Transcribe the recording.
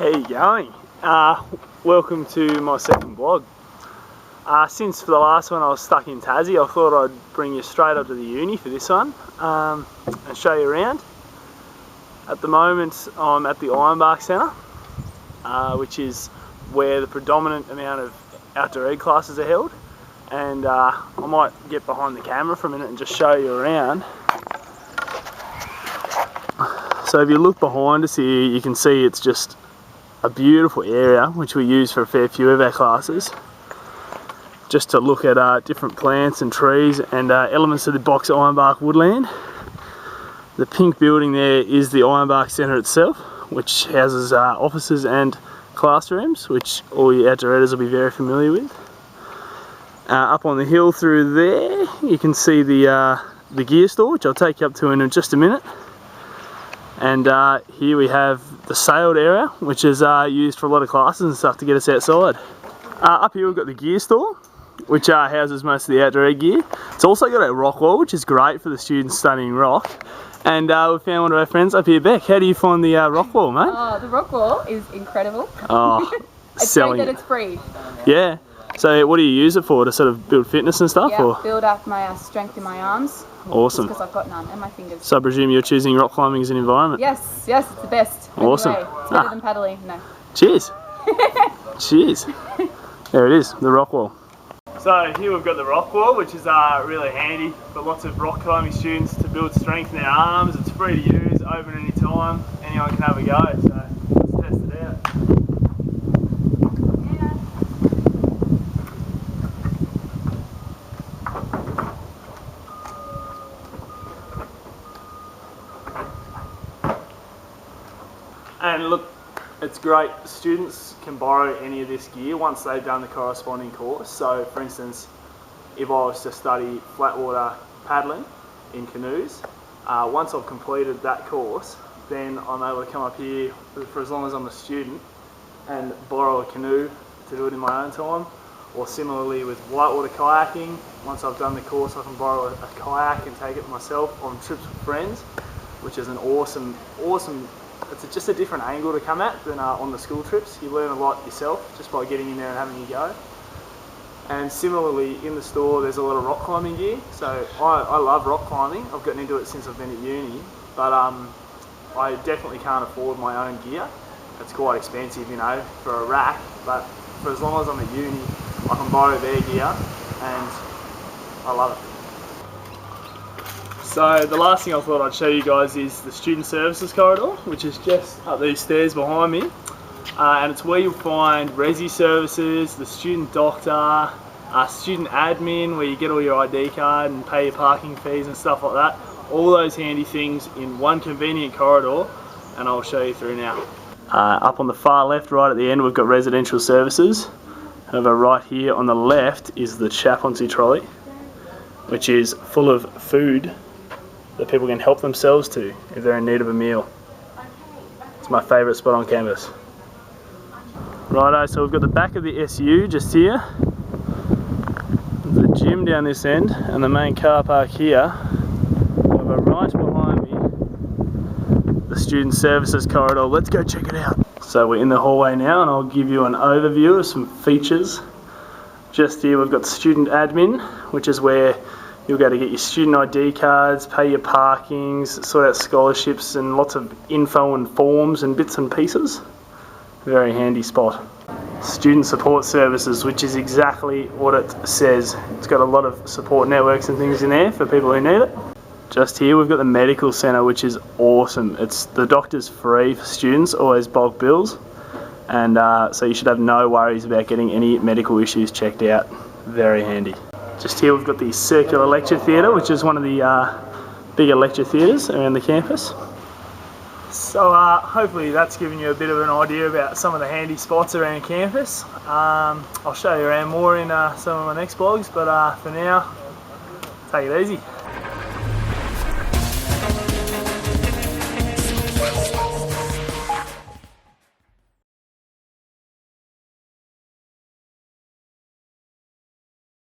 How you going? Welcome to my second vlog. Since for the last one I was stuck in Tassie, I thought I'd bring you straight up to the uni for this one and show you around. At the moment I'm at the Ironbark Centre, which is where the predominant amount of outdoor ed classes are held, and I might get behind the camera for a minute and just show you around. So if you look behind us here, you can see it's just a beautiful area which we use for a fair few of our classes, just to look at different plants and trees and elements of the Box Ironbark woodland. The pink building there is the Ironbark Centre itself, which houses offices and classrooms, which all your outdoor edders will be very familiar with. Up on the hill through there you can see the gear store, which I'll take you up to in just a minute. And here we have the sailed area, which is used for a lot of classes and stuff to get us outside. Up here we've got the gear store, which houses most of the outdoor ed gear. It's also got a rock wall, which is great for the students studying rock. And we found one of our friends up here. Beck, how do you find the rock wall, mate? Oh, the rock wall is incredible. Oh, it's great that it's free. Yeah. So what do you use it for? To sort of build fitness and stuff? Yeah, or? Build up my strength in my arms. Awesome. Because I've got none, and my fingers. So I presume you're choosing rock climbing as an environment? Yes, it's the best. Awesome. Anyway, it's better than paddling, no. Cheers. Cheers. There it is, the rock wall. So here we've got the rock wall, which is really handy for lots of rock climbing students to build strength in their arms. It's free to use, open any time, anyone can have a go, so let's test it out. And look, it's great. Students can borrow any of this gear once they've done the corresponding course. So for instance, if I was to study flatwater paddling in canoes, once I've completed that course, then I'm able to come up here for as long as I'm a student and borrow a canoe to do it in my own time. Or similarly with whitewater kayaking, once I've done the course I can borrow a kayak and take it myself on trips with friends, which is an awesome, it's just a different angle to come at than on the school trips. You learn a lot yourself just by getting in there and having a go. And similarly in the store there's a lot of rock climbing gear. So I love rock climbing. I've gotten into it since I've been at uni, but I definitely can't afford my own gear. It's quite expensive, you know, for a rack, but for as long as I'm at uni I can borrow their gear and I love it. So the last thing I thought I'd show you guys is the Student Services Corridor, which is just up these stairs behind me. And it's where you'll find Resi Services, the Student Doctor, Student Admin, where you get all your ID card and pay your parking fees and stuff like that. All those handy things in one convenient corridor, and I'll show you through now. Up on the far left, right at the end, we've got Residential Services. However, right here on the left is the chaplaincy trolley, which is full of food that people can help themselves to if they're in need of a meal. It's my favourite spot on campus. Righto, so we've got the back of the SU just here, the gym down this end, and the main car park here. However, right behind me, the Student Services Corridor. Let's go check it out. So we're in the hallway now and I'll give you an overview of some features. Just here we've got Student Admin, which is where you'll go to get your student ID cards, pay your parkings, sort out scholarships and lots of info and forms and bits and pieces. Very handy spot. Student Support Services, which is exactly what it says. It's got a lot of support networks and things in there for people who need it. Just here we've got the Medical Centre, which is awesome. The doctor's free for students, always bulk bills. And so you should have no worries about getting any medical issues checked out. Very handy. Just here we've got the Circular Lecture Theatre, which is one of the bigger lecture theatres around the campus. So hopefully that's given you a bit of an idea about some of the handy spots around campus. I'll show you around more in some of my next vlogs, but for now, take it easy.